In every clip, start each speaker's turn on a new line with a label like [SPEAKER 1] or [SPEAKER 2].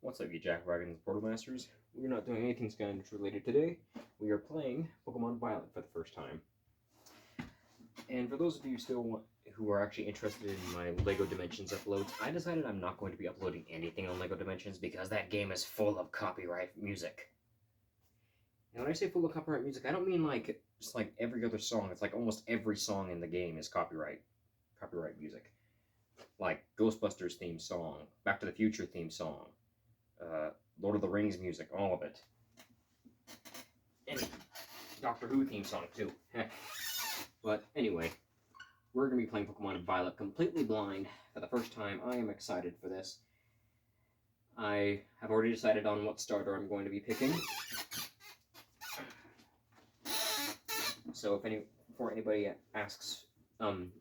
[SPEAKER 1] What's up, you Jack Wagons Portal Masters? We're not doing anything Skylanders related today. We are playing Pokemon Violet for the first time. And for those of you who are actually interested in my LEGO Dimensions uploads, I decided I'm not going to be uploading anything on LEGO Dimensions because that game is full of copyright music. And when I say full of copyright music, I don't mean like just like every other song. It's like almost every song in the game is copyright music. Like Ghostbusters theme song, Back to the Future theme song, Lord of the Rings music, all of it. And Doctor Who theme song, too. But anyway, we're going to be playing Pokemon Violet completely blind for the first time. I am excited for this. I have already decided on what starter I'm going to be picking. So before anybody asks,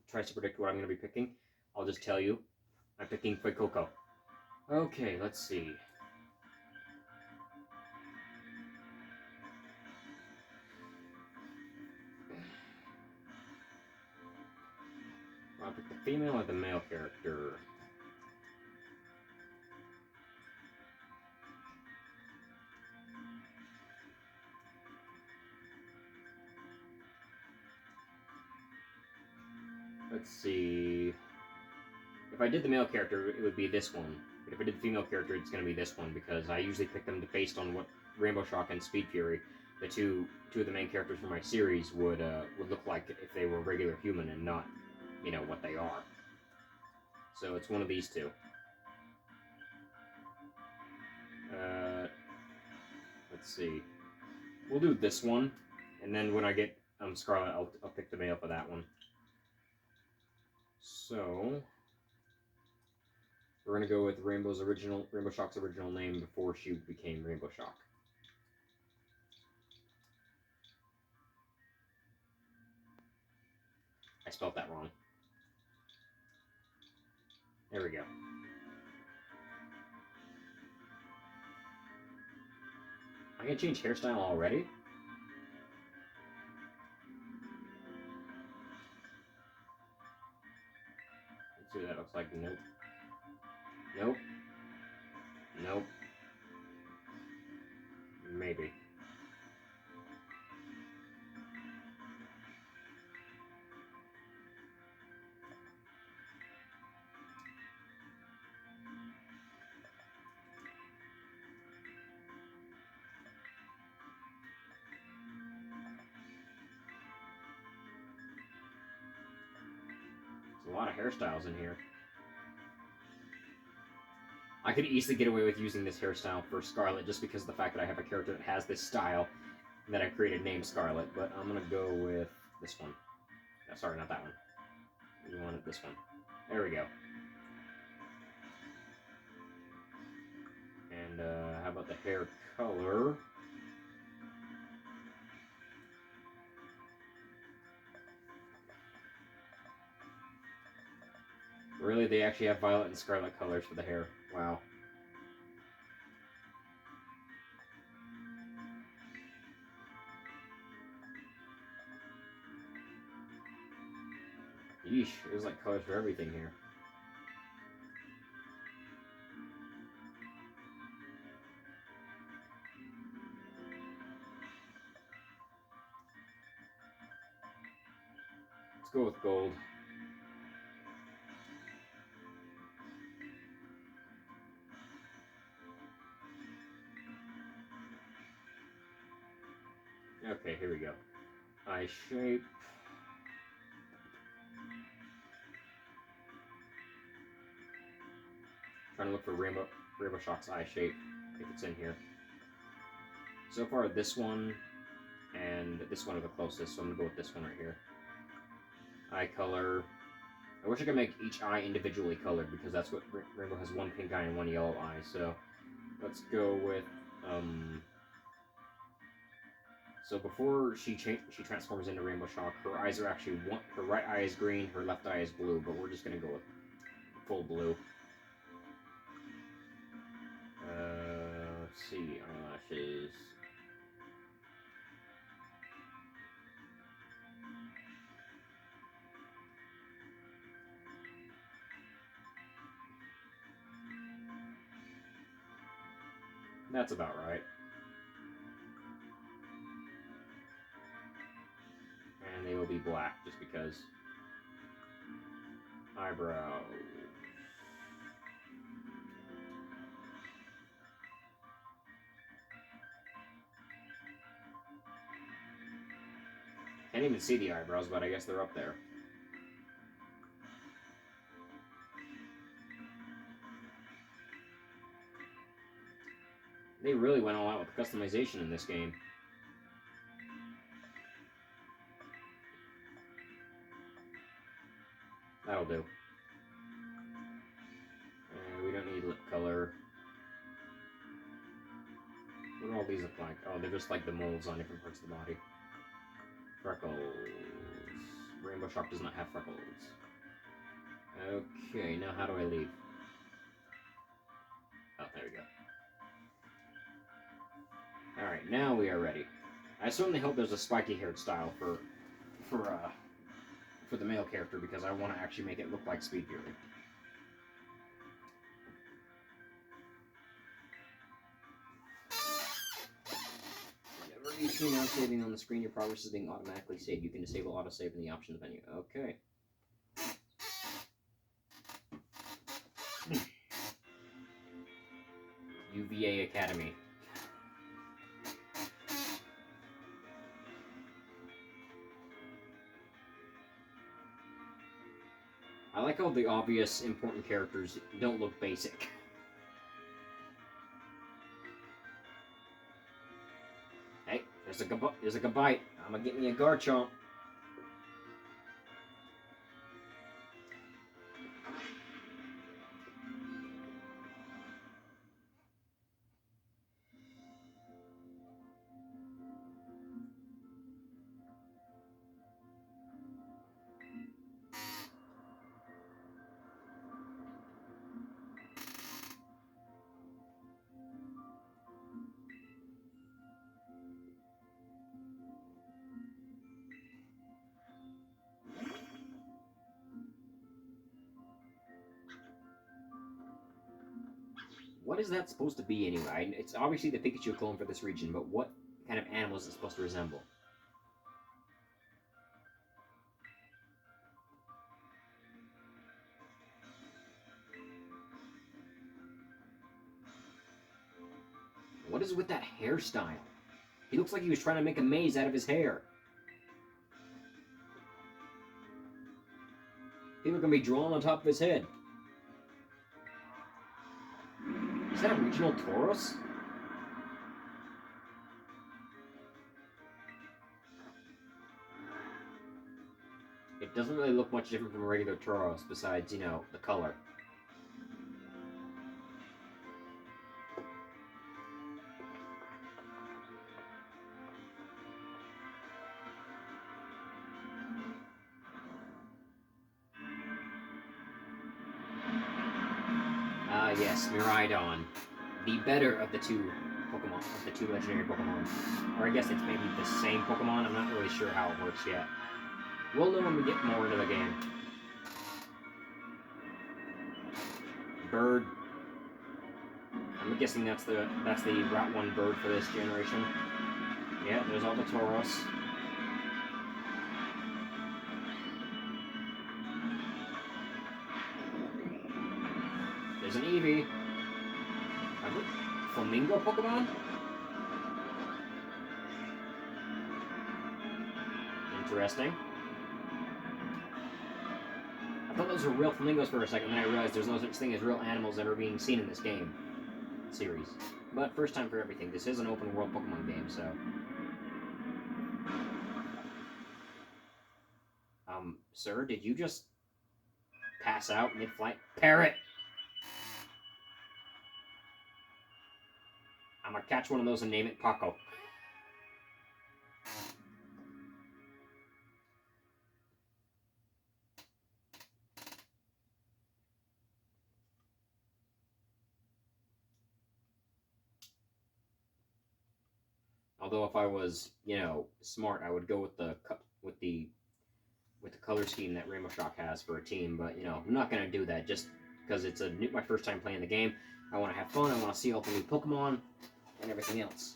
[SPEAKER 1] tries to predict what I'm going to be picking, I'll just tell you, I'm picking Fuecoco. Okay, let's see. I'll pick the female or the male character. Let's see. If I did the male character, it would be this one. But if I did the female character, it's going to be this one, because I usually pick them based on what Rainbow Shock and Speed Fury, the two of the main characters from my series, would look like if they were regular human and not, what they are. So it's one of these two. Let's see. We'll do this one, and then when I get Scarlet, I'll pick the male for that one. So we're gonna go with Rainbow Shock's original name before she became Rainbow Shock. I spelled that wrong. There we go. I can change hairstyle already? Let's see what that looks like. Nope. Nope. Nope. Maybe. There's a lot of hairstyles in here. I could easily get away with using this hairstyle for Scarlet just because of the fact that I have a character that has this style that I created named Scarlet, but I'm going to go with this one. No, sorry, not that one. We wanted this one. There we go. And how about the hair color? Really, they actually have violet and scarlet colors for the hair. Wow. Yeesh, there's like colors for everything here. Let's go with gold. Okay, here we go. Eye shape. Trying to look for Rainbow Shock's eye shape, if it's in here. So far, this one and this one are the closest, so I'm going to go with this one right here. Eye color. I wish I could make each eye individually colored, because that's what Rainbow has: one pink eye and one yellow eye. So let's go with so before she transforms into Rainbow Shock, her eyes are actually her right eye is green, her left eye is blue, but we're just gonna go with full blue. Let's see, eyelashes. That's about right. And they will be black, just because. Eyebrows. Can't even see the eyebrows, but I guess they're up there. They really went all out with customization in this game. That'll do. And we don't need lip color. What do all these look like? Oh, they're just like the moles on different parts of the body. Freckles. Rainbow Shock does not have freckles. Okay, now how do I leave? Oh, there we go. Alright, now we are ready. I certainly hope there's a spiky-haired style for the male character, because I want to actually make it look like Speed Fury. Whenever you see now saving on the screen, your progress is being automatically saved. You can disable autosave in the options menu. Okay. UVA Academy. I like how the obvious important characters don't look basic. Hey, there's a Gabite. I'm gonna get me a Garchomp. What is that supposed to be anyway? It's obviously the Pikachu clone for this region, but what kind of animal is it supposed to resemble? What is with that hairstyle? He looks like he was trying to make a maze out of his hair. People are going to be drawn on top of his head. Is that a regional Tauros? It doesn't really look much different from a regular Tauros, besides, you know, the color. Yes, Miraidon. The better of the two Pokemon, of the two legendary Pokemon. Or I guess it's maybe the same Pokemon, I'm not really sure how it works yet. We'll know when we get more into the game. Bird. I'm guessing that's the Route 1 bird for this generation. Yeah, there's all the Tauros. There's an Eevee. Flamingo Pokemon? Interesting. I thought those were real flamingos for a second, then I realized there's no such thing as real animals ever being seen in this game series. But first time for everything. This is an open world Pokemon game, so. Sir, did you just pass out mid-flight? Parrot! I'm gonna catch one of those and name it Paco. Although if I was, you know, smart, I would go with the color scheme that Rainbow Shock has for a team. But you know, I'm not gonna do that just because it's my first time playing the game. I want to have fun. I want to see all the new Pokemon. and everything else.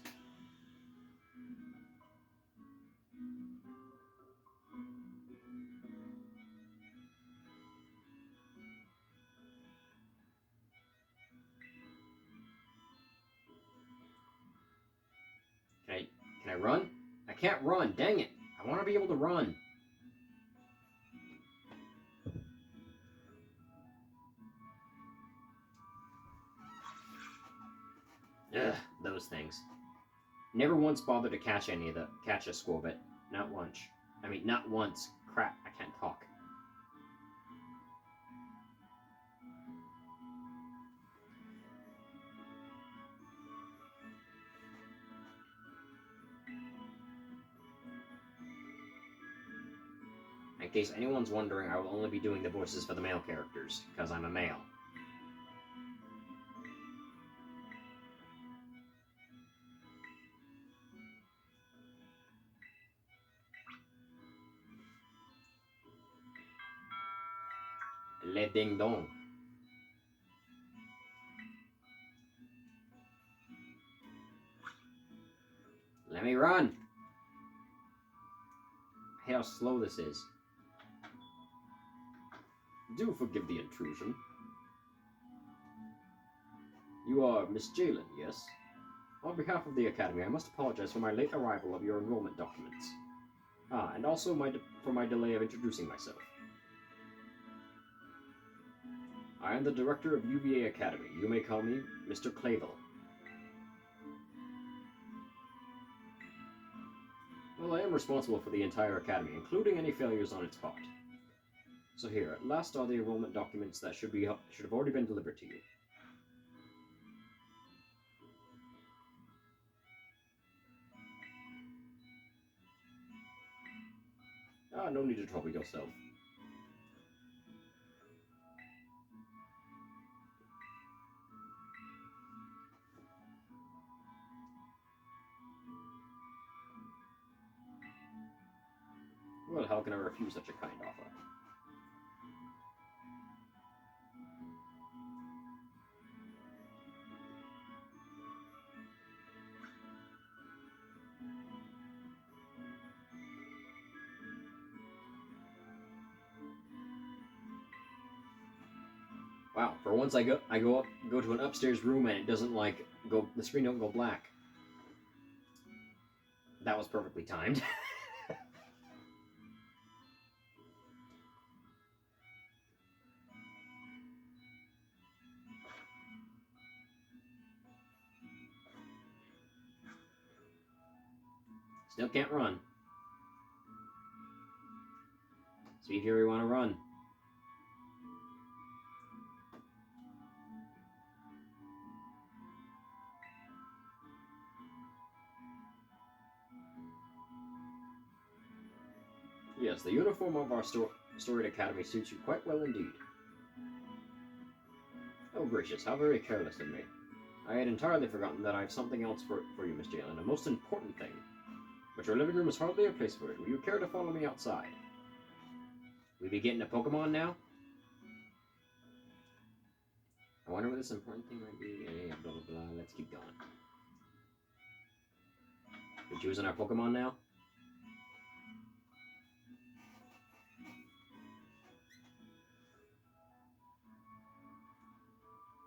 [SPEAKER 1] Can I run? I can't run, dang it. I want to be able to run. Ugh, those things. Never once bothered to catch a Squobit. Not once. I mean, not once. Crap, I can't talk. In case anyone's wondering, I will only be doing the voices for the male characters, because I'm a male. Le ding dong. Let me run! I hate how slow this is. Do forgive the intrusion. You are Miss Jalen, yes? On behalf of the Academy, I must apologize for my late arrival of your enrollment documents. Ah, and also for my delay of introducing myself. I am the director of UVA Academy. You may call me Mr. Clavel. Well, I am responsible for the entire Academy, including any failures on its part. So here, at last are the enrollment documents that should have already been delivered to you. Ah, no need to trouble yourself. Well, how can I refuse such a kind offer? Wow, for once I go to an upstairs room and it doesn't the screen don't go black. That was perfectly timed. Still can't run. Speed Fury want to run. Yes, the uniform of our storied academy suits you quite well indeed. Oh gracious, how very careless of me. I had entirely forgotten that I have something else for you, Miss Jalen, a most important thing. But your living room is hardly a place for it. Will you care to follow me outside? We be getting a Pokemon now? I wonder what this important thing might be. Yeah, blah, blah, blah. Let's keep going. We're choosing our Pokemon now?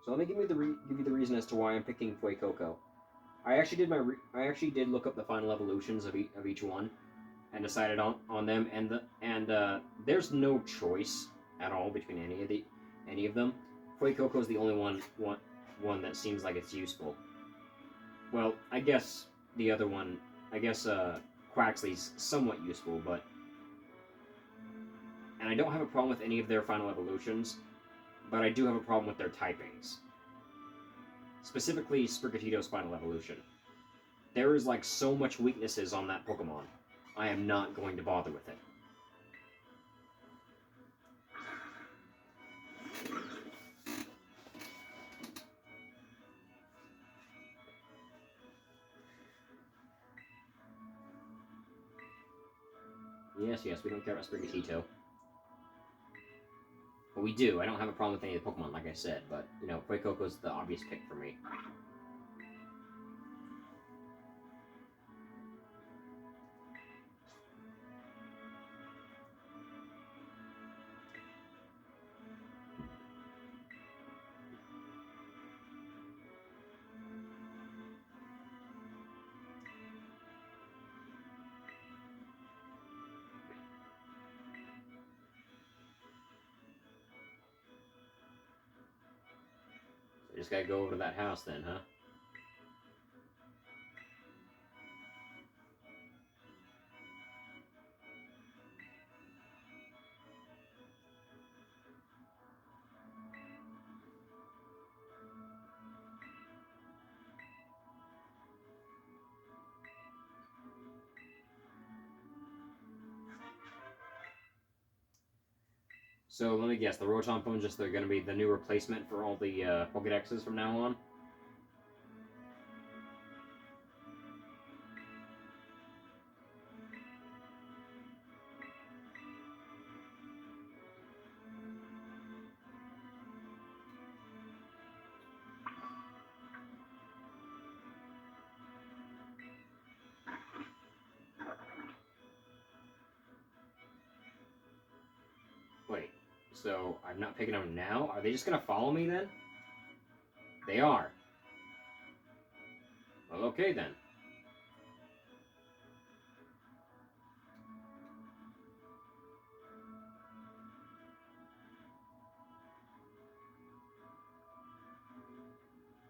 [SPEAKER 1] So let me give you the reason as to why I'm picking Fuecoco. I actually did look up the final evolutions of each one, and decided on them. And there's no choice at all between any of them. Fuecoco is the only one that seems like it's useful. Well, I guess the other one, Quaxly's somewhat useful, but. And I don't have a problem with any of their final evolutions, but I do have a problem with their typings. Specifically, Sprigatito's final evolution. There is like so much weaknesses on that Pokemon. I am not going to bother with it. Yes, we don't care about Sprigatito. Well, we do. I don't have a problem with any of the Pokemon, like I said, but, Fuecoco's the obvious pick for me. Just gotta go over to that house then, huh? So let me guess, the Rotom phones just they're gonna be the new replacement for all the Pokedexes from now on? Wait, so I'm not picking them now? Are they just gonna follow me then? They are. Well, okay then.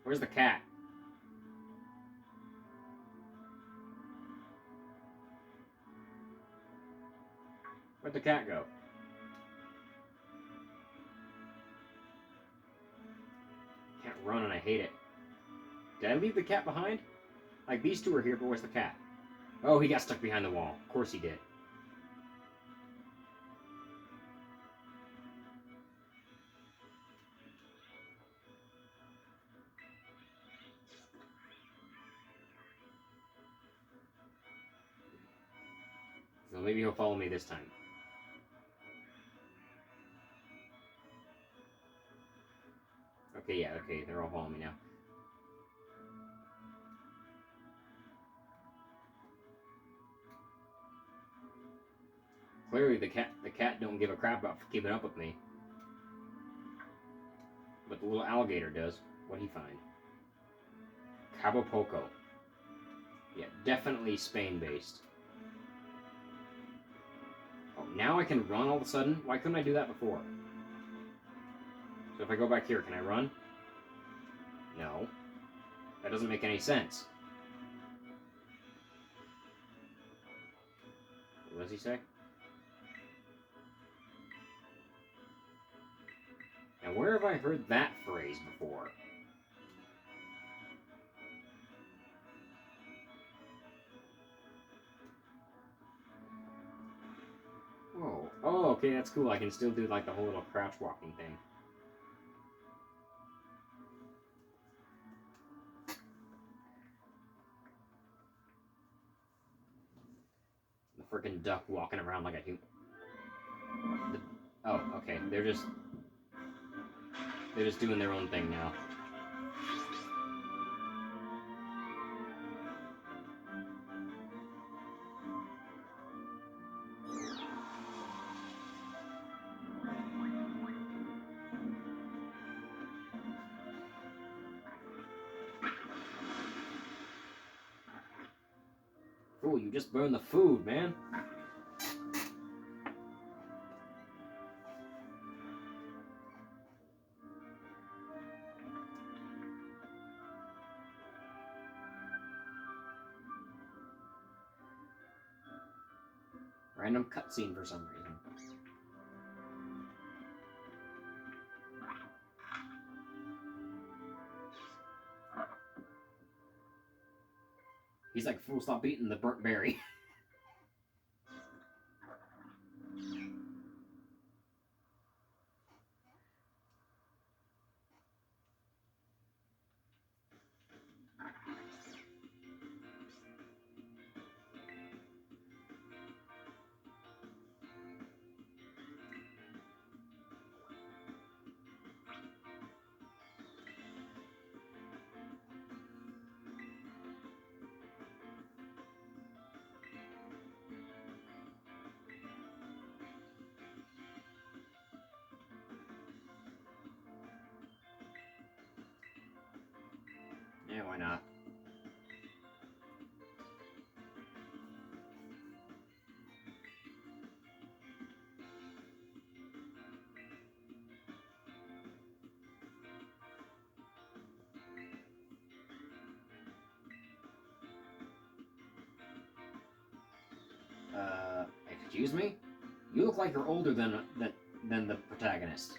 [SPEAKER 1] Where's the cat? Where'd the cat go? Can't run and I hate it. Did I leave the cat behind? Like, these two are here, but where's the cat? Oh, he got stuck behind the wall. Of course he did. So maybe he'll follow me this time. Okay, yeah, okay, they're all following me now. Clearly, the cat don't give a crap about keeping up with me. But the little alligator does. What'd he find? Cabo Poco. Yeah, definitely Spain-based. Oh, now I can run all of a sudden? Why couldn't I do that before? So if I go back here, can I run? No. That doesn't make any sense. What does he say? Now, where have I heard that phrase before? Whoa. Oh, okay, that's cool. I can still do, like, the whole little crouch walking thing. The frickin' duck walking around like a human. Oh, okay. They're just doing their own thing now. Fool, you just burned the food, man. Random cutscene for some reason. He's like, fool, stop eating the burnt berry. Yeah, why not? Excuse me? You look like you're older than the protagonist.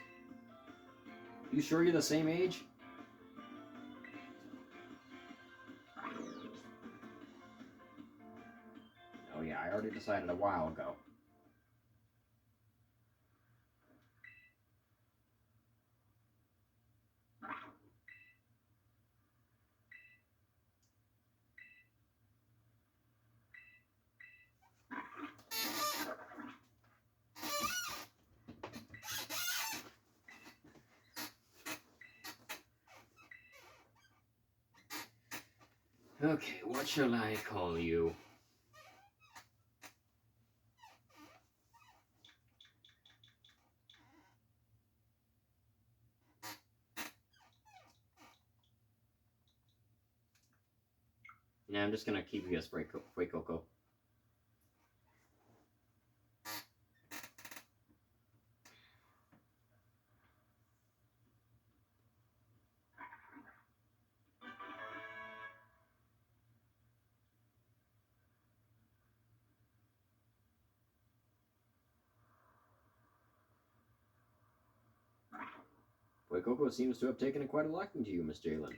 [SPEAKER 1] You sure you're the same age? Oh yeah, I already decided a while ago. Okay, what shall I call you? Yeah, I'm just gonna keep you as Fuecoco. Fuecoco seems to have taken quite a liking to you, Miss Jalen.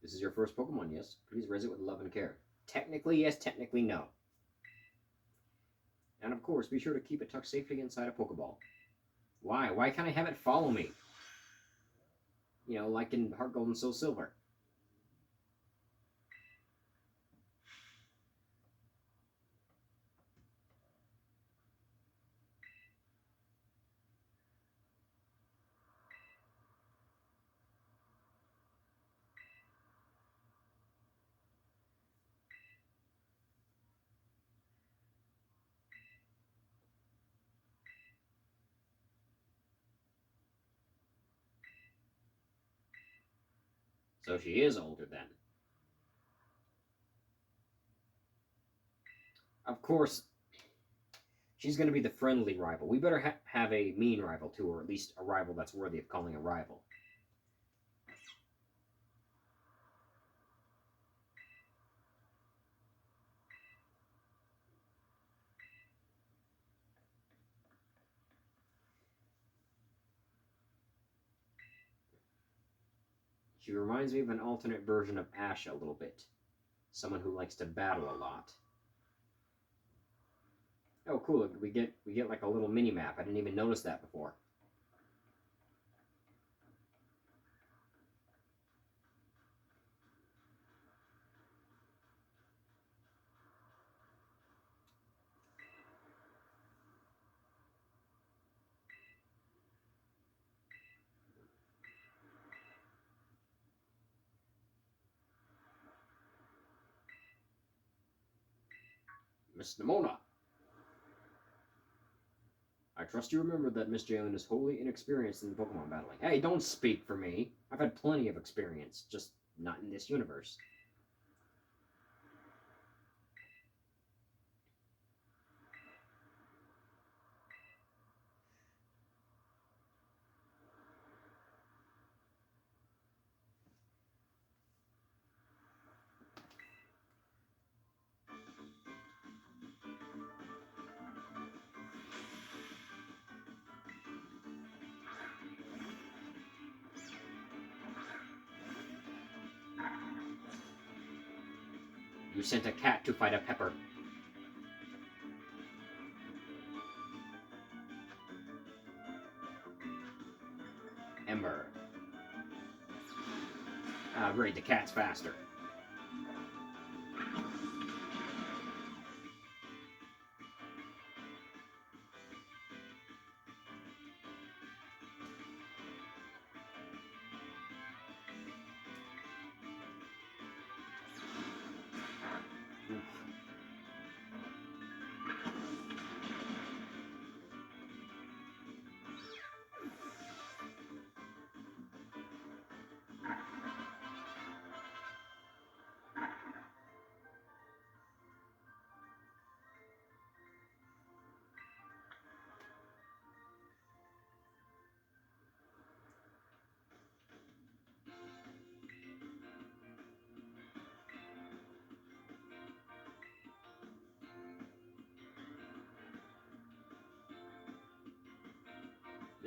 [SPEAKER 1] This is your first Pokemon, yes? Please raise it with love and care. Technically yes, technically no. And of course, be sure to keep it tucked safely inside a Pokeball. Why? Why can't I have it follow me? You know, like in Heart Gold and Soul Silver. So she is older then. Of course, she's going to be the friendly rival. We better have a mean rival too, or at least a rival that's worthy of calling a rival. She reminds me of an alternate version of Ash a little bit. Someone who likes to battle a lot. Oh, cool! We get like a little mini map. I didn't even notice that before. Miss Nemona. I trust you remember that Miss Jalen is wholly inexperienced in the Pokemon battling. Hey, don't speak for me. I've had plenty of experience, just not in this universe. You sent a cat to fight a pepper. Ember. Ah, great, the cat's faster.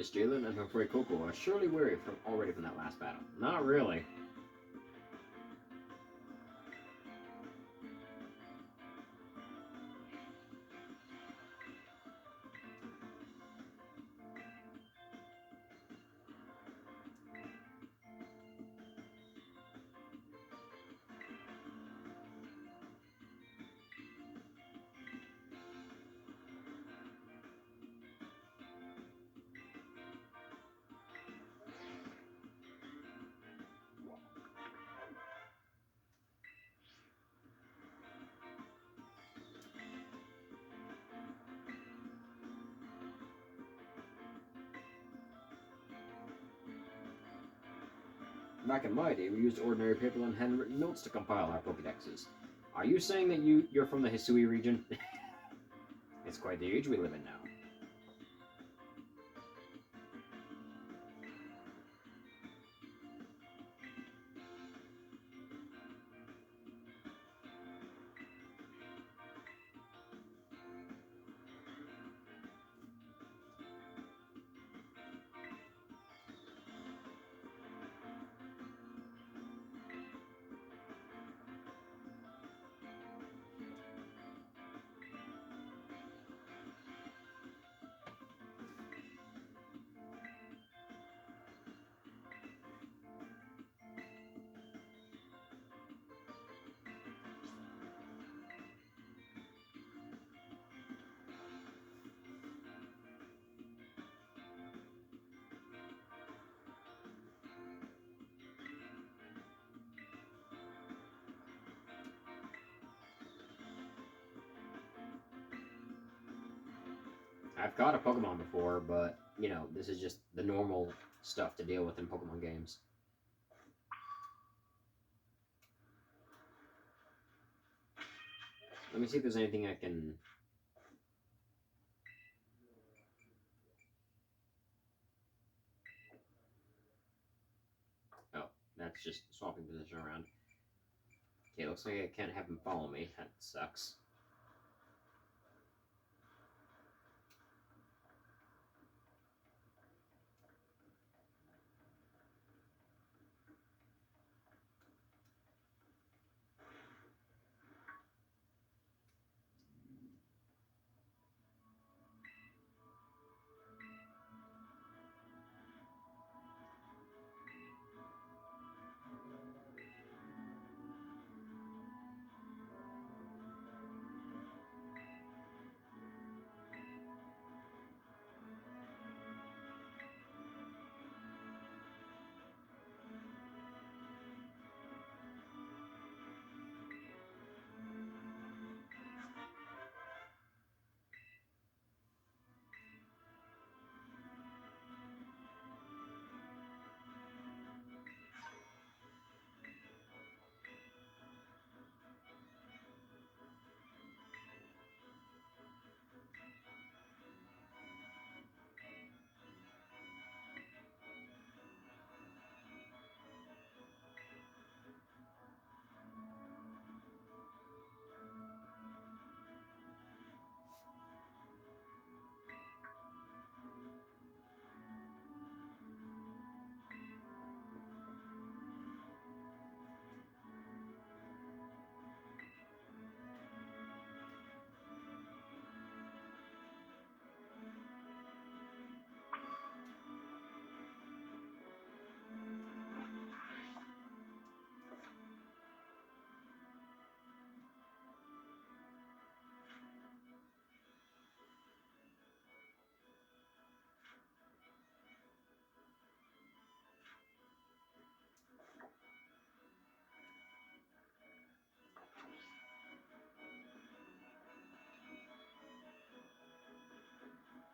[SPEAKER 1] Miss Jalen, I'm afraid Coco is surely weary already from that last battle. Not really. Back in my day, we used ordinary paper and handwritten notes to compile our Pokedexes. Are you saying that you're from the Hisui region? It's quite the age we live in now. I've caught a Pokemon before, but, you know, this is just the normal stuff to deal with in Pokemon games. Let me see if there's anything I can... Oh, that's just swapping position around. Okay, looks like I can't have him follow me. That sucks.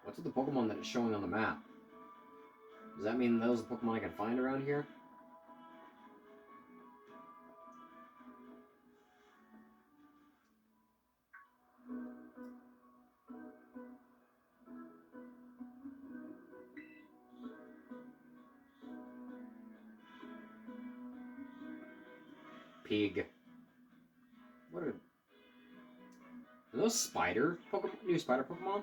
[SPEAKER 1] What's with the Pokemon that is showing on the map? Does that mean those are the Pokemon I can find around here? Pig. What are those spider Pokemon? New spider Pokemon?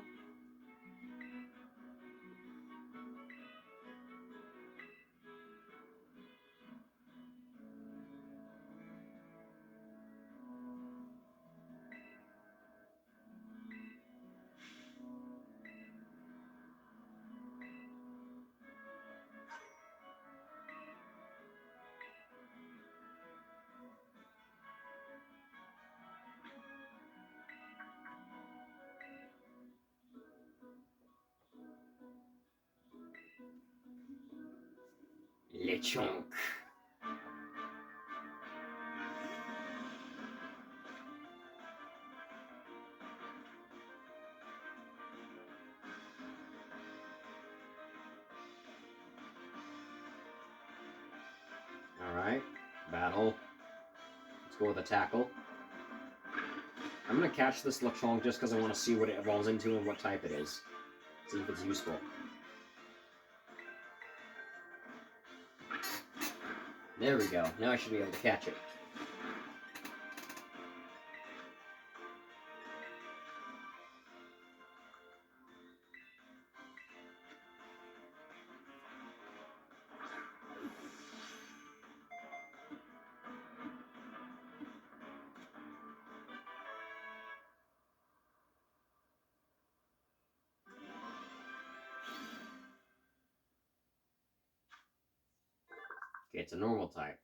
[SPEAKER 1] Lechonk. Alright. Battle. Let's go with a tackle. I'm gonna catch this Lechonk just because I want to see what it evolves into and what type it is. See if it's useful. There we go. Now I should be able to catch it. Okay, it's a normal type.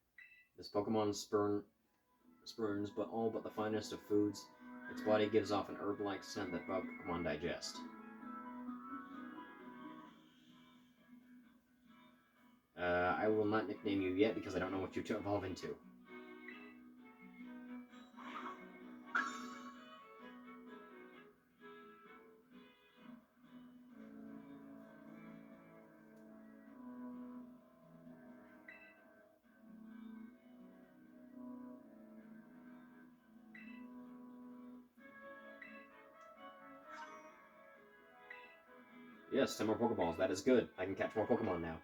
[SPEAKER 1] This Pokemon spurns but all but the finest of foods. Its body gives off an herb-like scent that bug Pokemon digest. I will not nickname you yet because I don't know what you to evolve into. Yes, 10 more Pokeballs. That is good. I can catch more Pokemon now.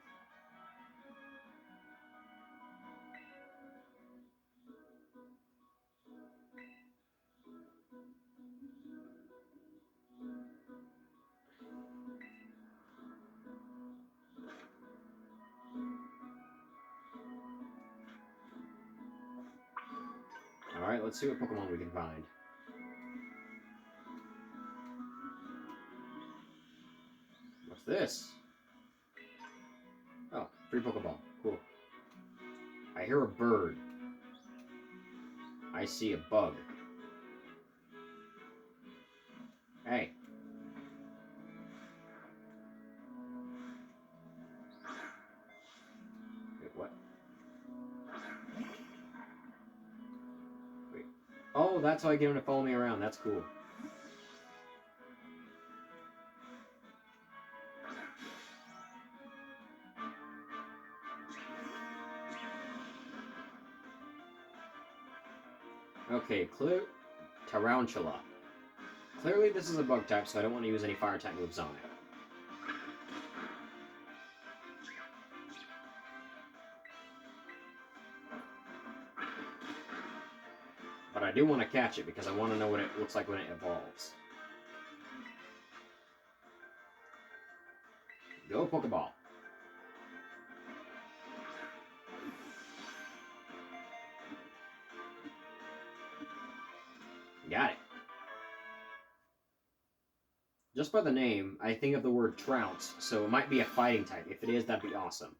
[SPEAKER 1] Alright, let's see what Pokemon we can find. What's this? Oh, free Pokeball. Cool. I hear a bird. I see a bug. Hey. Wait, what? Wait. Oh, that's how I get him to follow me around. That's cool. Okay, Tarantula. Clearly this is a bug type, so I don't want to use any fire type moves on it. But I do want to catch it because I want to know what it looks like when it evolves. Go Pokeball. Got it. Just by the name, I think of the word trounce, so it might be a fighting type. If it is, that'd be awesome.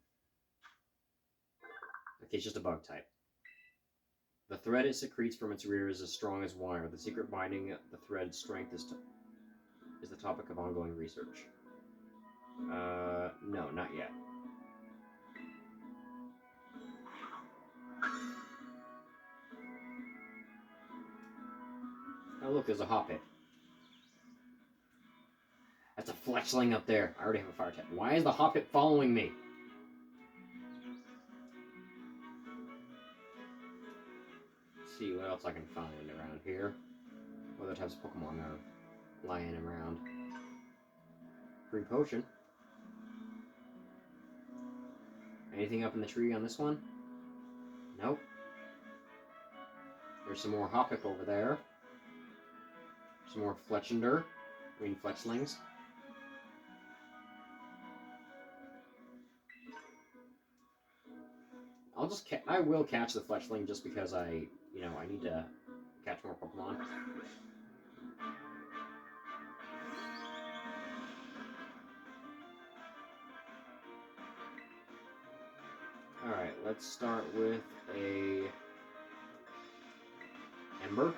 [SPEAKER 1] Okay, it's just a bug type. The thread it secretes from its rear is as strong as wire. The secret binding the thread's strength is the topic of ongoing research. No, not yet. Oh look, there's a Hoppip. That's a Fletchling up there. I already have a fire type. Why is the Hoppip following me? Let's see what else I can find around here. What other types of Pokemon are lying around? Free potion. Anything up in the tree on this one? Nope. There's some more Hoppip over there. Some more Fletchinder. Green Fletchlings. I will catch the Fletchling just because I need to catch more Pokemon. Alright, let's start with a Ember.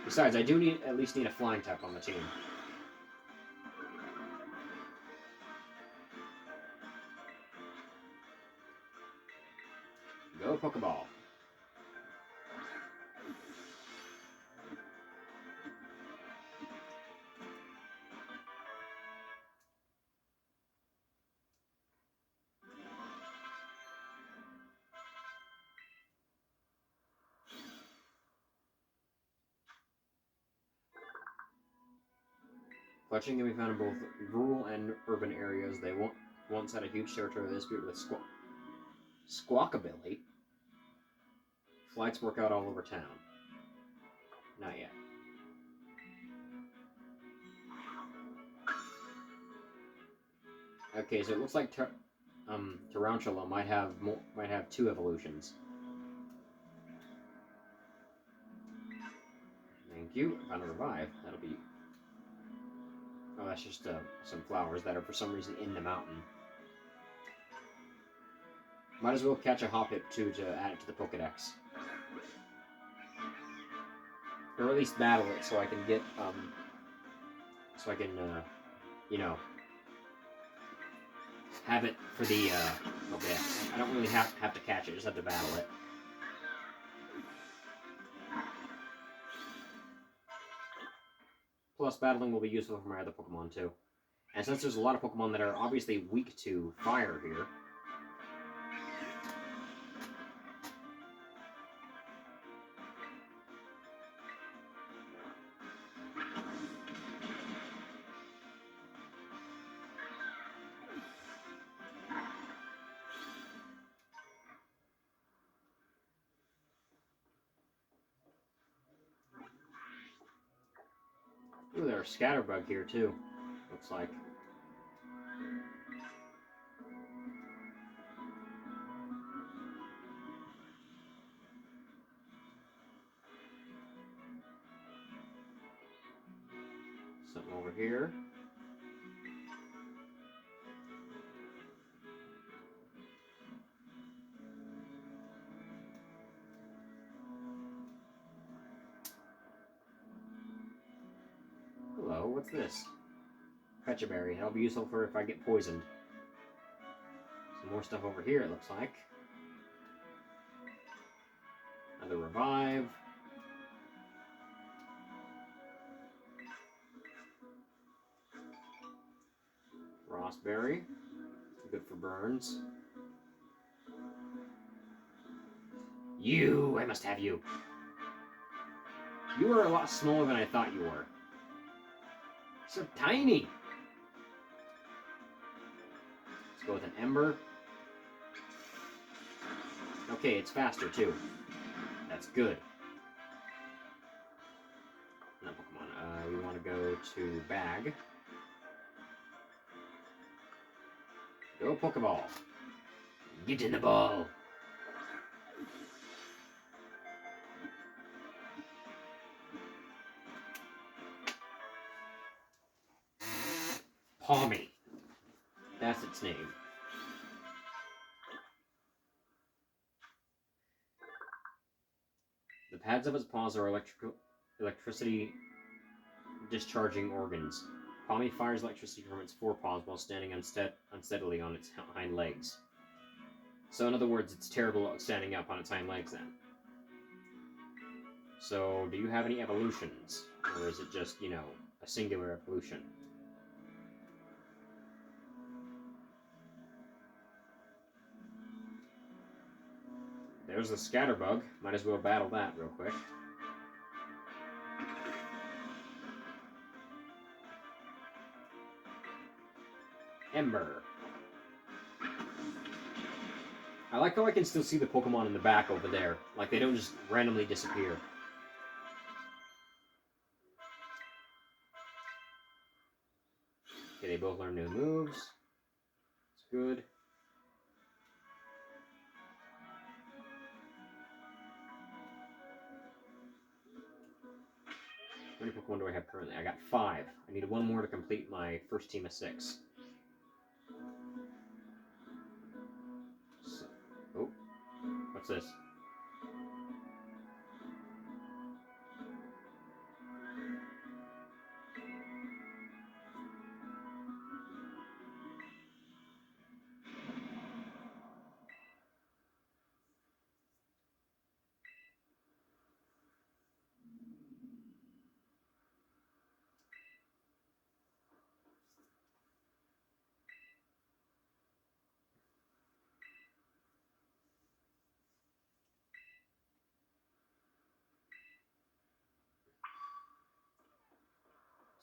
[SPEAKER 1] Besides, I do at least need a flying type on the team. Go Pokeball. Fletching can be found in both rural and urban areas. They once had a huge territorial dispute with Squawkabilly. Flights work out all over town. Not yet. Okay, so it looks like Tarantula might have 2 evolutions. Thank you. I found a revive. That'll be. Oh, that's just some flowers that are for some reason in the mountain. Might as well catch a Hoppip too to add it to the Pokedex. Or at least battle it so I can get, you know, have it for the, Pokedex. I don't really have to catch it, just have to battle it. Plus, battling will be useful for my other Pokemon too. And since there's a lot of Pokemon that are obviously weak to fire here, ooh, there's a Scatterbug here too, looks like. Something over here. Hello, what's this? Pechaberry. That'll be useful for if I get poisoned. Some more stuff over here, it looks like. Another revive. Rossberry. Good for burns. I must have you. You are a lot smaller than I thought you were. So tiny. Let's go with an Ember. Okay, it's faster too. That's good. Not Pokemon. We want to go to Bag. Go Pokeball. Get in the ball. Palmy. That's its name. The pads of its paws are electricity discharging organs. Palmy fires electricity from its forepaws while standing unsteadily on its hind legs. So in other words, it's terrible at standing up on its hind legs then. So, do you have any evolutions? Or is it just, you know, a singular evolution? There's a Scatterbug. Might as well battle that real quick. Ember. I like how I can still see the Pokemon in the back over there. Like, they don't just randomly disappear. Okay, they both learn new moves. It's good. How many Pokemon do I have currently? I got 5. I need 1 more to complete my first team of 6. So, oh, what's this?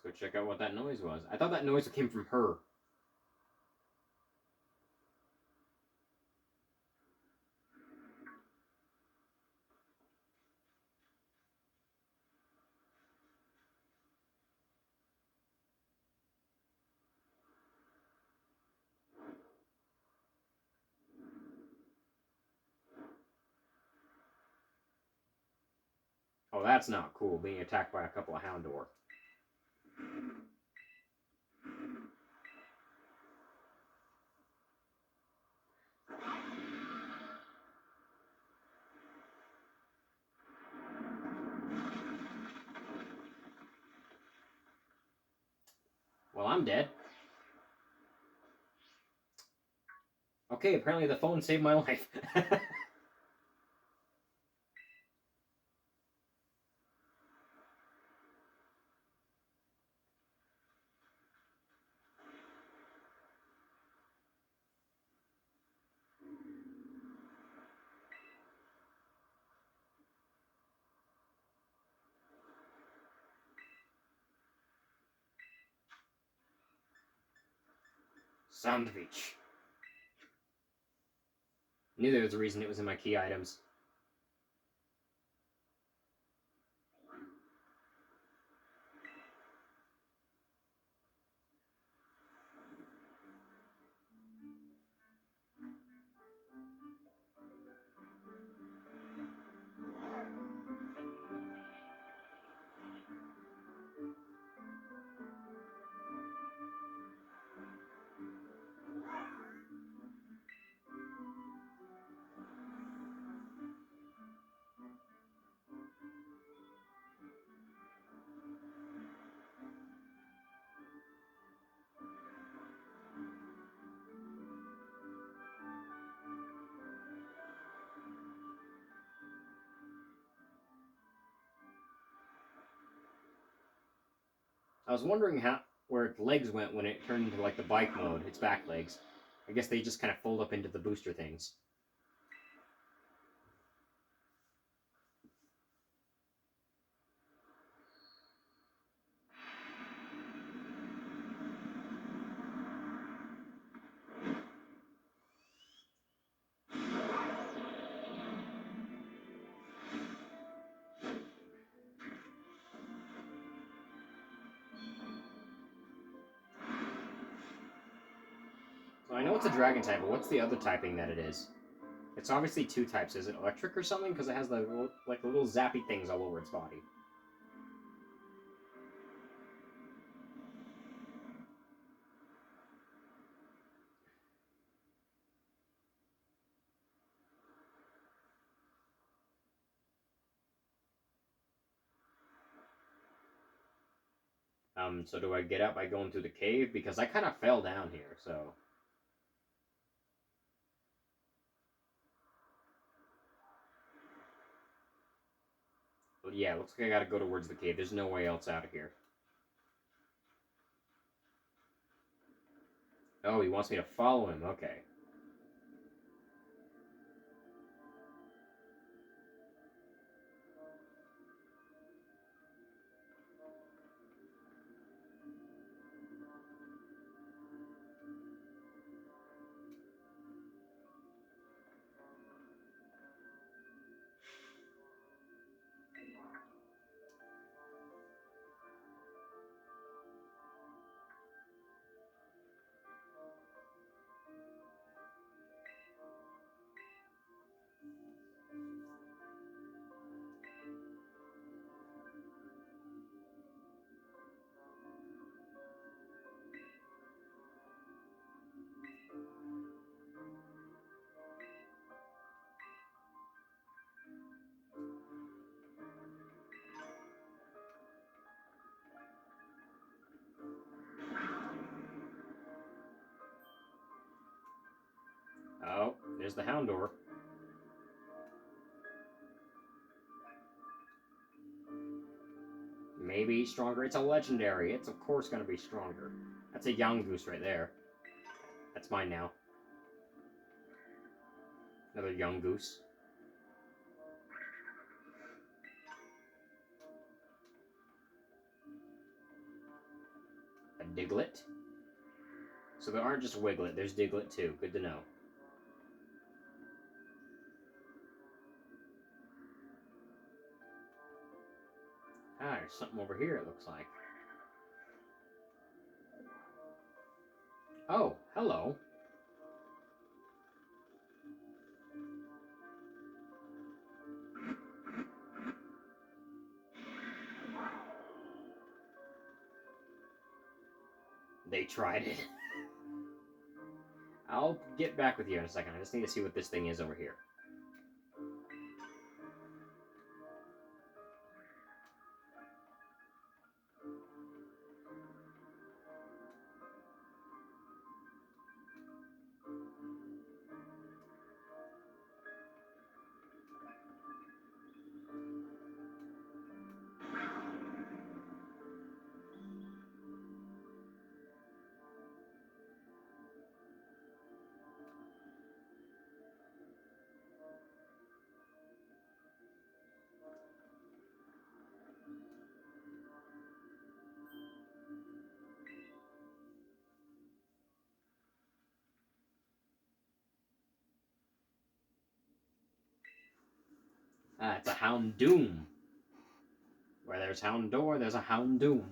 [SPEAKER 1] go check out what that noise was. I thought that noise came from her. Oh, that's not cool, being attacked by a couple of Houndour. Well, I'm dead. Okay, apparently the phone saved my life. Sandwich. Knew there was a reason it was in my key items. I was wondering where its legs went when it turned into like the bike mode, its back legs. I guess they just kind of fold up into the booster things. So I know it's a dragon type, but what's the other typing that it is? It's obviously two types. Is it electric or something? Because it has the little zappy things all over its body. So do I get out by going through the cave? Because I kind of fell down here, so... But yeah, looks like I gotta go towards the cave. There's no way else out of here. Oh, he wants me to follow him. Okay. Oh, there's the Houndour. Maybe stronger. It's a legendary. It's of course going to be stronger. That's a Yungoos right there. That's mine now. Another Yungoos. Diglett. So there aren't just Wiglet, there's Diglett too. Good to know. Ah, there's something over here, it looks like. Oh, hello. They tried it. I'll get back with you in a second. I just need to see what this thing is over here. Ah, it's a Houndoom. Where there's Houndour, there's a Houndoom.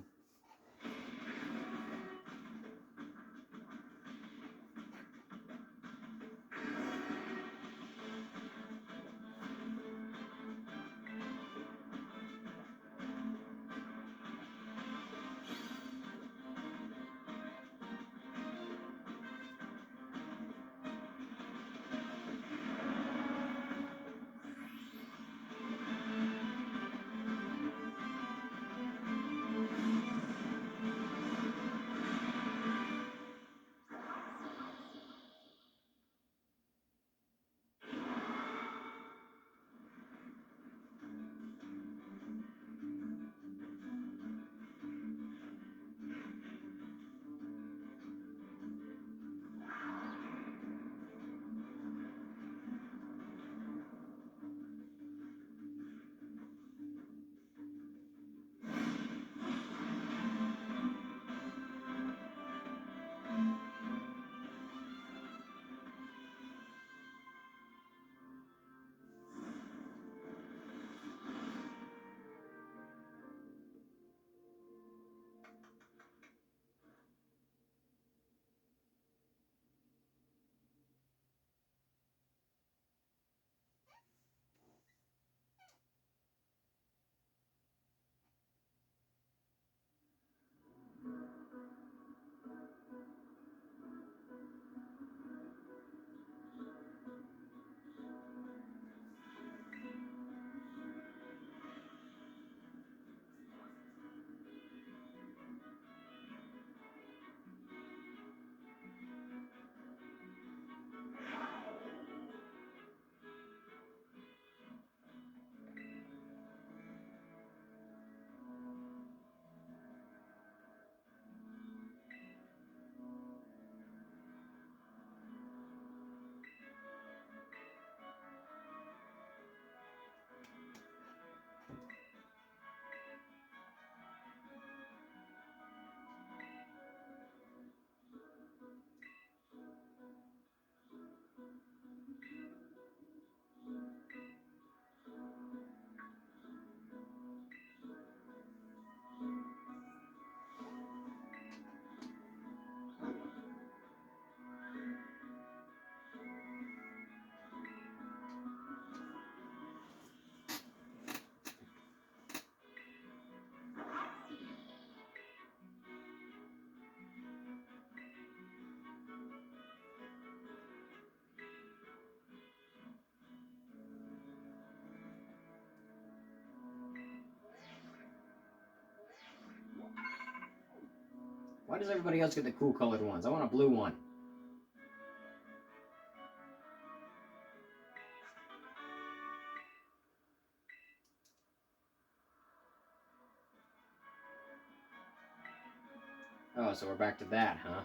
[SPEAKER 1] Why does everybody else get the cool colored ones? I want a blue one. Oh, so we're back to that, huh?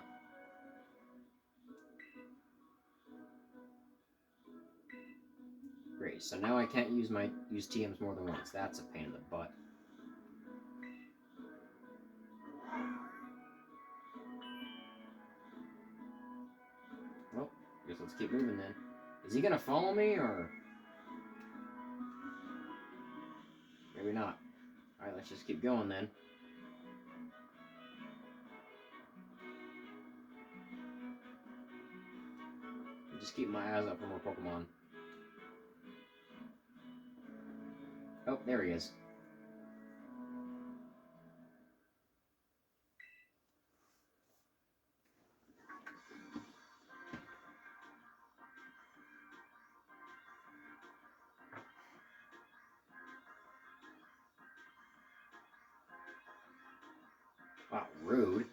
[SPEAKER 1] Great, so now I can't use TMs more than once. That's a pain in the butt. keep moving then. Is he gonna follow me, or... maybe not. Alright, let's just keep going then. Just keep my eyes out for more Pokemon. Oh, there he is. Wow, rude.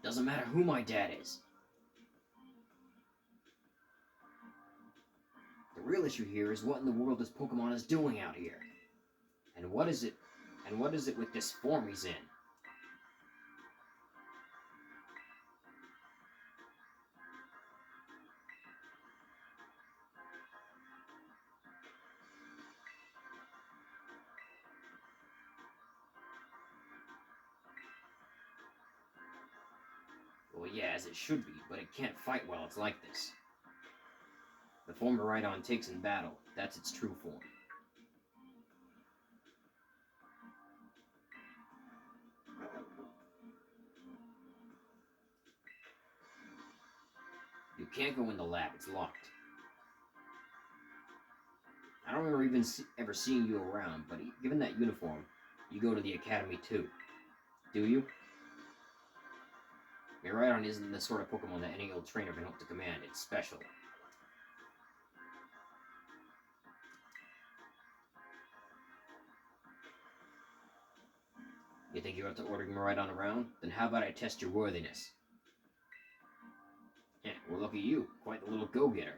[SPEAKER 1] Doesn't matter who my dad is. The real issue here is what in the world this Pokemon is doing out here. And what is it with this form he's in? Well, yeah, as it should be, but it can't fight while it's like this. The form Miraidon takes in battle, that's its true form. You can't go in the lab, it's locked. I don't remember ever seeing you around, but given that uniform, you go to the academy too. Do you? Miraidon isn't the sort of Pokemon that any old trainer can hope to command. It's special. You think you're up to ordering Miraidon around? Then how about I test your worthiness? Yeah, well, look at you. Quite the little go-getter.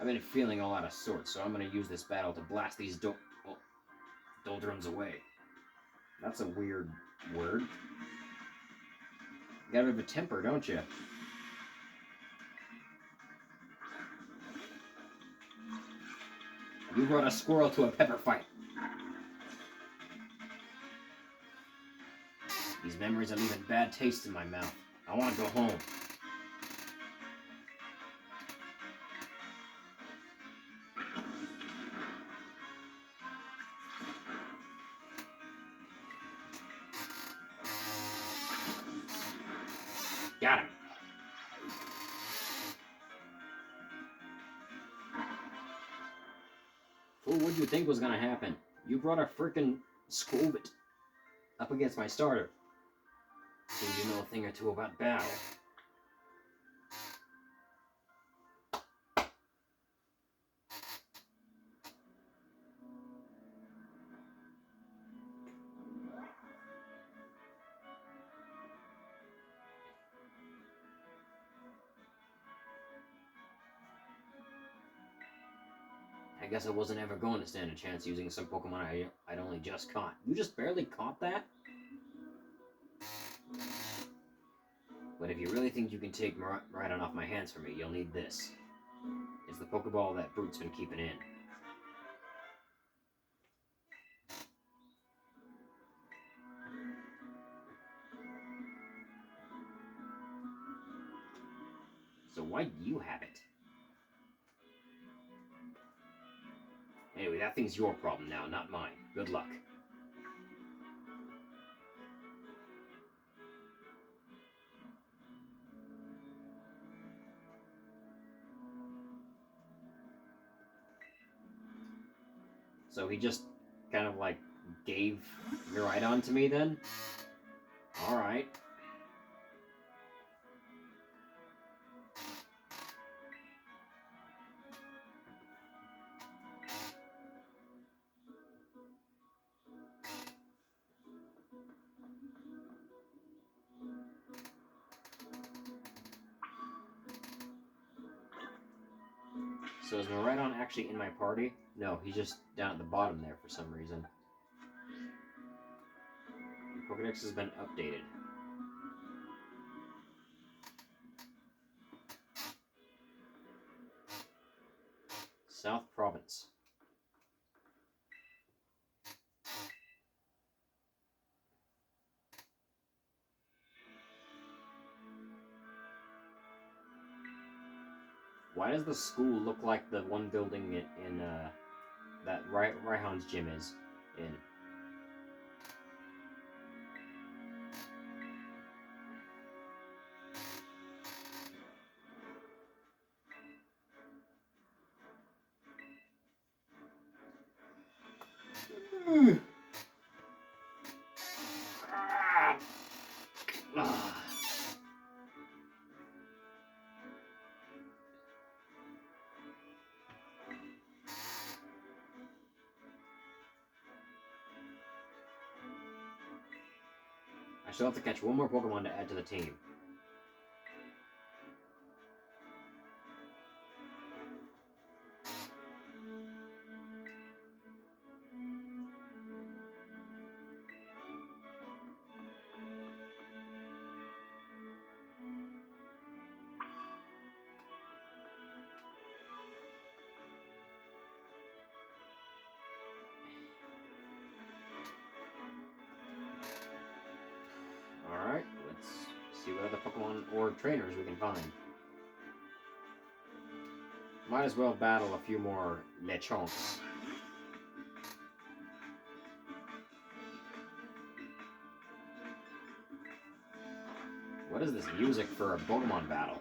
[SPEAKER 1] I've been feeling all out of sorts, so I'm going to use this battle to blast these doldrums away. That's a weird word. You got a bit of a temper, don't you? You brought a squirrel to a pepper fight. These memories are leaving bad taste in my mouth. I want to go home. Got him. Fool, what do you think was gonna happen? You brought a frickin' Scorbit up against my starter. Seems you know a thing or two about battle. I guess I wasn't ever going to stand a chance using some Pokemon I'd only just caught. You just barely caught that? But if you really think you can take Miraidon off my hands for me, you'll need this. It's the Pokeball that Brute's been keeping in. So why do you have it? Anyway, that thing's your problem now, not mine. Good luck. So he just kind of like gave Miraidon to me then? Alright. So is Miraidon actually in my party? No, he's just down at the bottom there for some reason. The Pokedex has been updated. South Province. Why does the school look like the one building in that Raihan's gym is in? I still have to catch one more Pokemon to add to the team. Alright, let's see what other Pokemon or trainers we can find. Might as well battle a few more Lechonks. What is this music for a Pokemon battle?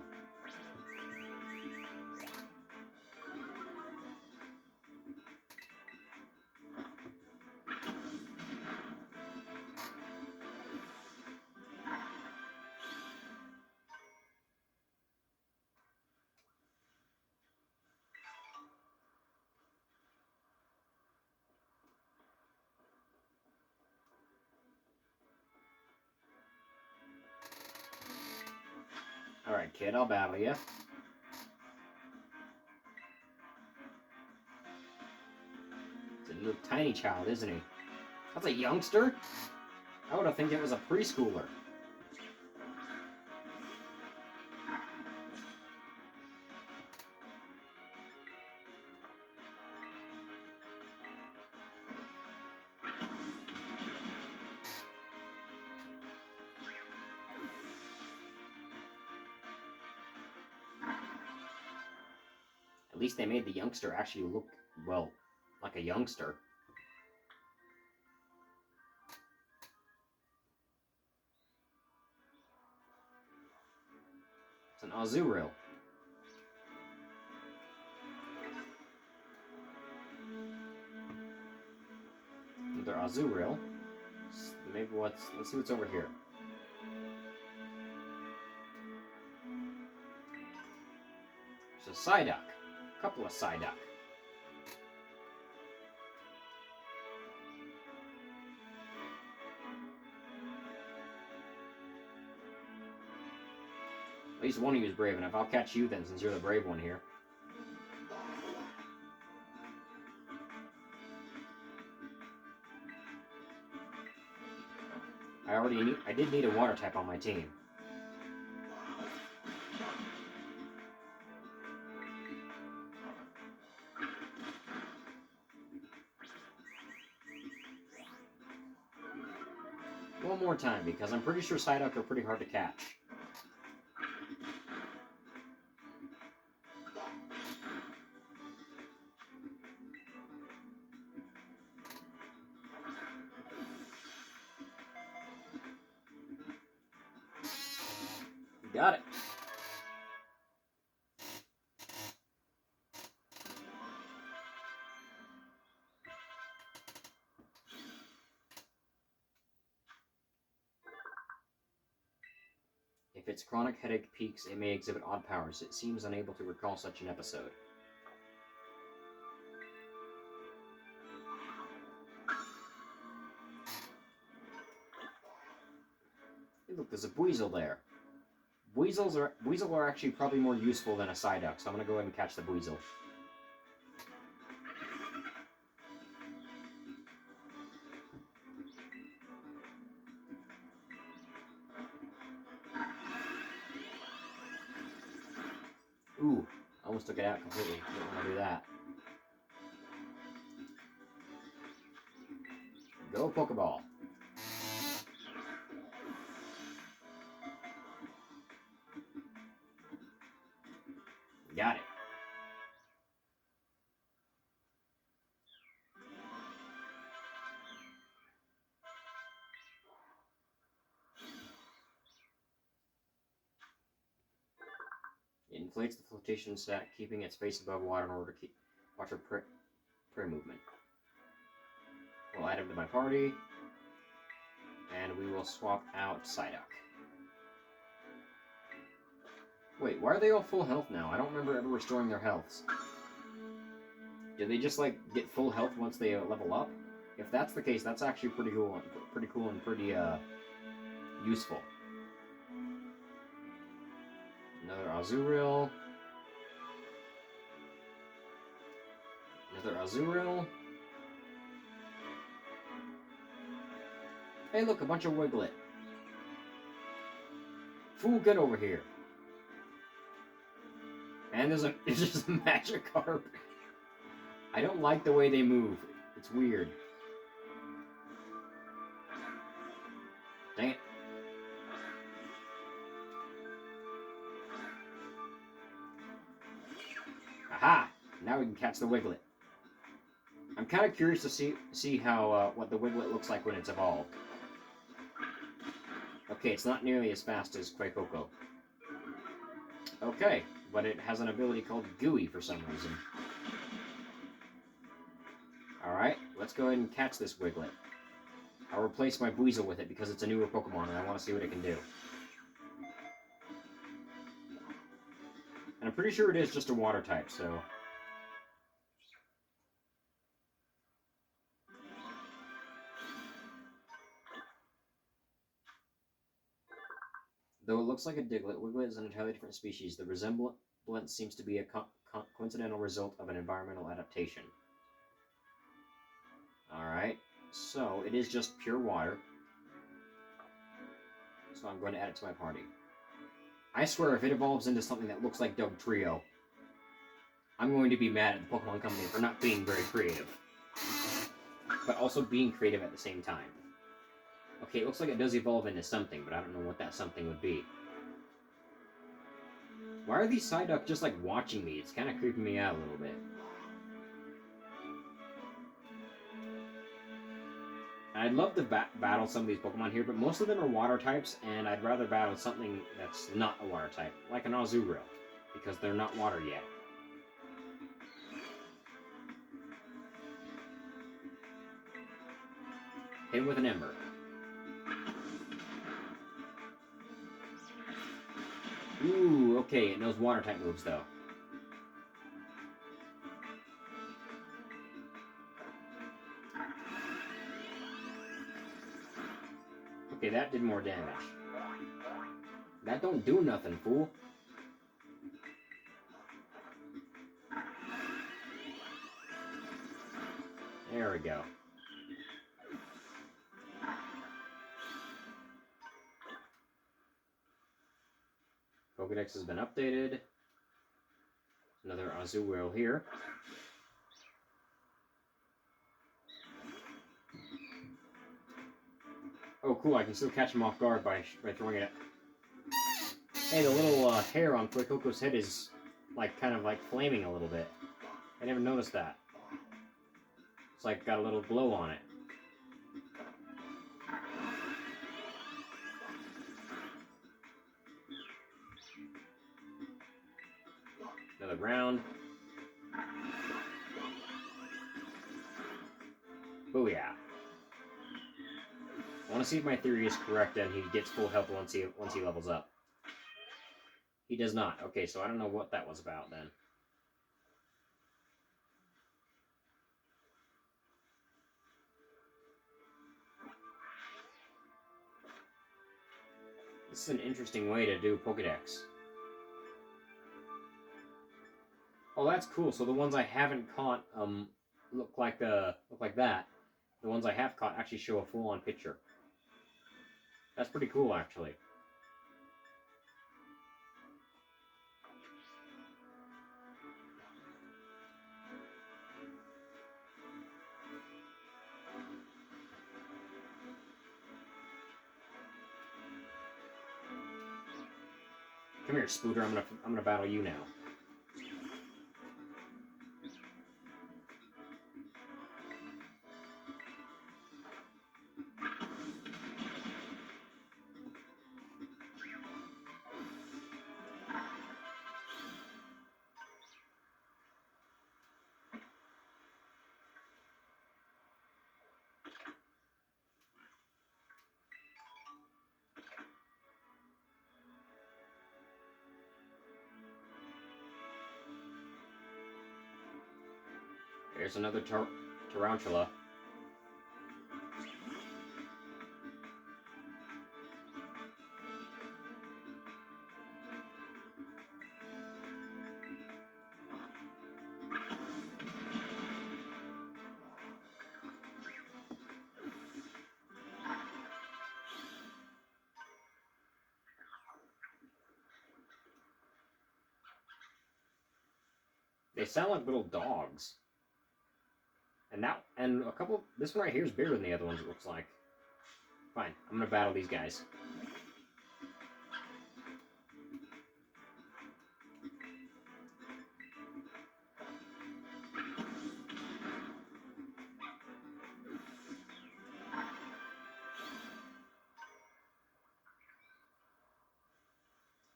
[SPEAKER 1] Alright, kid, I'll battle you. It's a little tiny child, isn't he? That's a youngster? I would have think it was a preschooler. At least they made the youngster actually look, well, like a youngster. It's an Azurill. Another Azurill. Maybe let's see what's over here. There's a Psyduck. A couple of Psyduck. At least one of you is brave enough. I'll catch you then, since you're the brave one here. I did need a water type on my team. One more time, because I'm pretty sure Psyduck are pretty hard to catch. Got it. If its chronic headache peaks, it may exhibit odd powers. It seems unable to recall such an episode. Hey, look, there's a Buizel there. Buizel are actually probably more useful than a Psyduck, so I'm going to go ahead and catch the Buizel. Ooh, I almost took it out completely. Didn't want to do that. Go Pokeball. Got it. It inflates the flotation stat, keeping its face above water in order to watch for prey movement. We'll add him to my party, and we will swap out Psyduck. Wait, why are they all full health now? I don't remember ever restoring their healths. Do they just like get full health once they level up? If that's the case, that's actually pretty cool and pretty useful. Another Azurill. Another Azurill. Hey, look, a bunch of Wiglet. Fool, get over here. And there's just a Magikarp. I don't like the way they move. It's weird. Dang it. Aha! Now we can catch the Wiglet. I'm kind of curious to see how what the Wiglet looks like when it's evolved. Okay, it's not nearly as fast as Quacoco. Okay, but it has an ability called Gooey for some reason. Alright, let's go ahead and catch this Wiglet. I'll replace my Buizel with it because it's a newer Pokemon and I want to see what it can do. And I'm pretty sure it is just a water type, so... Though it looks like a Diglett, Wiglet is an entirely different species. The resemblance seems to be a coincidental result of an environmental adaptation. Alright, so it is just pure water. So I'm going to add it to my party. I swear, if it evolves into something that looks like Dugtrio, I'm going to be mad at the Pokemon Company for not being very creative. But also being creative at the same time. Okay, it looks like it does evolve into something, but I don't know what that something would be. Why are these Psyduck just like watching me? It's kind of creeping me out a little bit. I'd love to battle some of these Pokemon here, but most of them are water types, and I'd rather battle something that's not a water type, like an Azurill, because they're not water yet. Hit him with an Ember. Ooh, okay, it knows water type moves, though. Okay, that did more damage. That don't do nothing, fool. There we go. Pokedex has been updated. Another Azurill here. Oh, cool, I can still catch him off guard by throwing it at... Hey, the little hair on Quacoco's head is, like, kind of, like, flaming a little bit. I never noticed that. It's, like, got a little glow on it. Another round. Booyah. I want to see if my theory is correct and he gets full health once he levels up. He does not. Okay, so I don't know what that was about then. This is an interesting way to do Pokedex. Oh, that's cool. So the ones I haven't caught look like that. The ones I have caught actually show a full-on picture. That's pretty cool, actually. Come here, Spooter. I'm gonna battle you now. There's another tarantula. They sound like little dogs. And a couple. This one right here is bigger than the other ones. It looks like. Fine, I'm gonna battle these guys.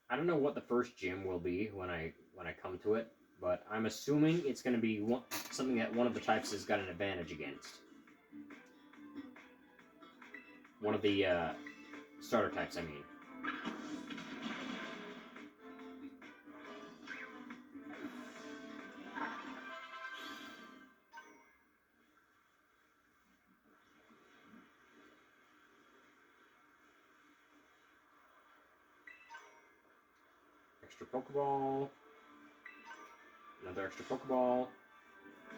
[SPEAKER 1] I don't know what the first gym will be when I come to it, but I'm assuming it's going to be something that one of the types has got an advantage against. One of the starter types, I mean. Extra Pokeball. Another extra Pokeball.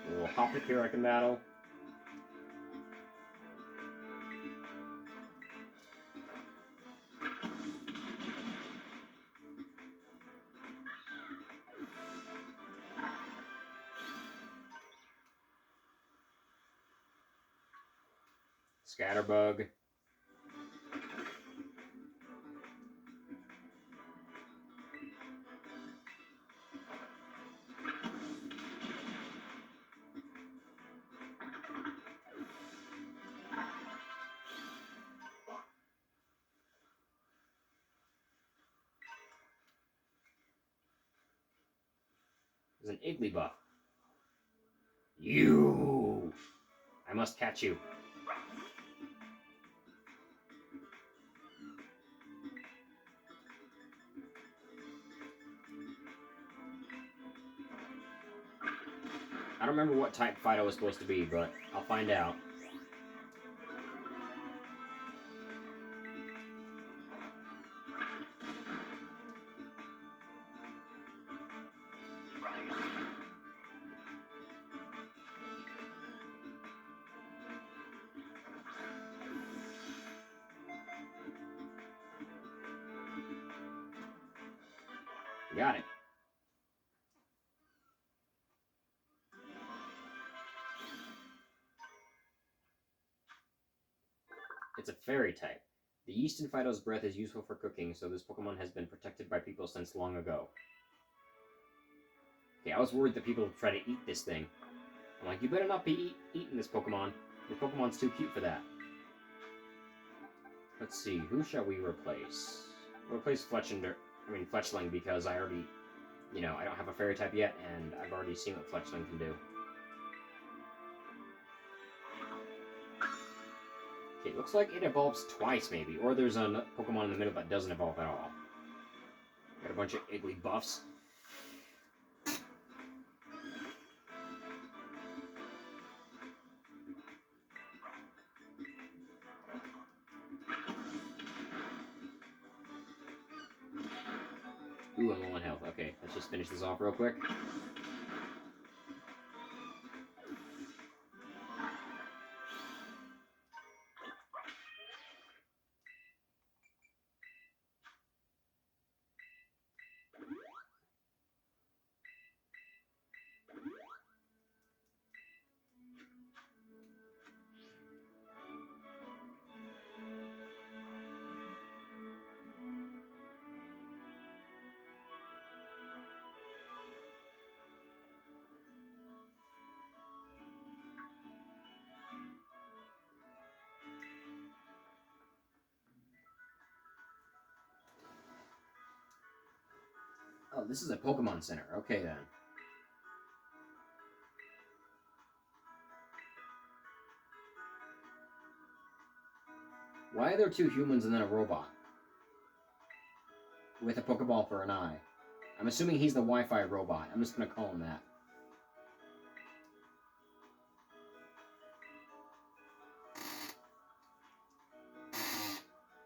[SPEAKER 1] A little Hoppip here I can battle. Scatterbug. There's an Igglybuff. You! I must catch you. I don't remember what type Fido was supposed to be, but I'll find out. Got it. It's a fairy type. The yeast in Fido's breath is useful for cooking, so this Pokemon has been protected by people since long ago. Okay, I was worried that people would try to eat this thing. I'm like, you better not be eating this Pokemon. This Pokemon's too cute for that. Let's see, who shall we replace? We'll replace Fletchling, because I already, I don't have a fairy type yet, and I've already seen what Fletchling can do. Okay, it looks like it evolves twice, maybe. Or there's a Pokemon in the middle that doesn't evolve at all. Got a bunch of Igglybuffs. Ooh, I'm low on health. Okay, let's just finish this off real quick. Oh, this is a Pokemon Center. Okay, then. Why are there 2 humans and then a robot? With a Pokeball for an eye. I'm assuming he's the Wi-Fi robot. I'm just going to call him that.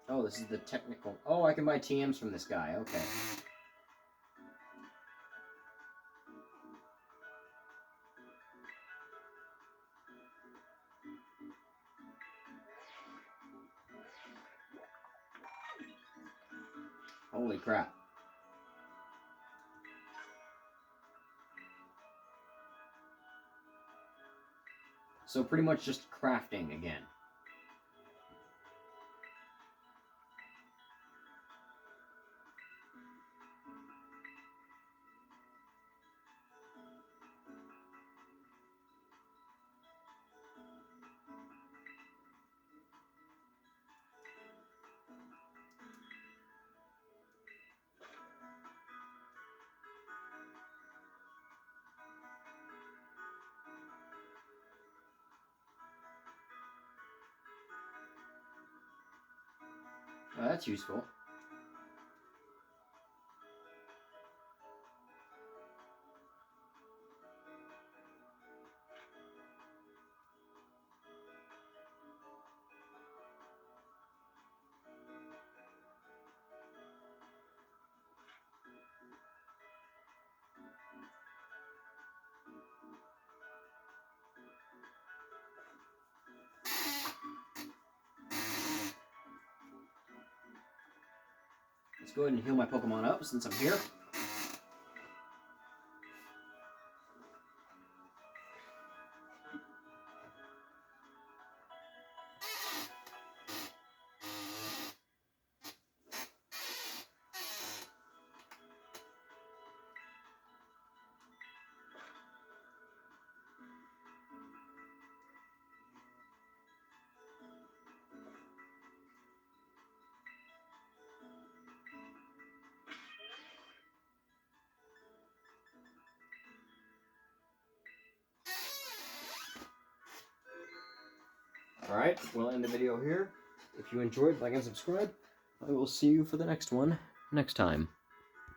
[SPEAKER 1] Oh, this is the technical... Oh, I can buy TMs from this guy. Okay. Holy crap. So pretty much just crafting again. Oh, that's useful. Let's go ahead and heal my Pokemon up since I'm here. Alright, we'll end the video here. If you enjoyed, like and subscribe. I will see you for the next one next time.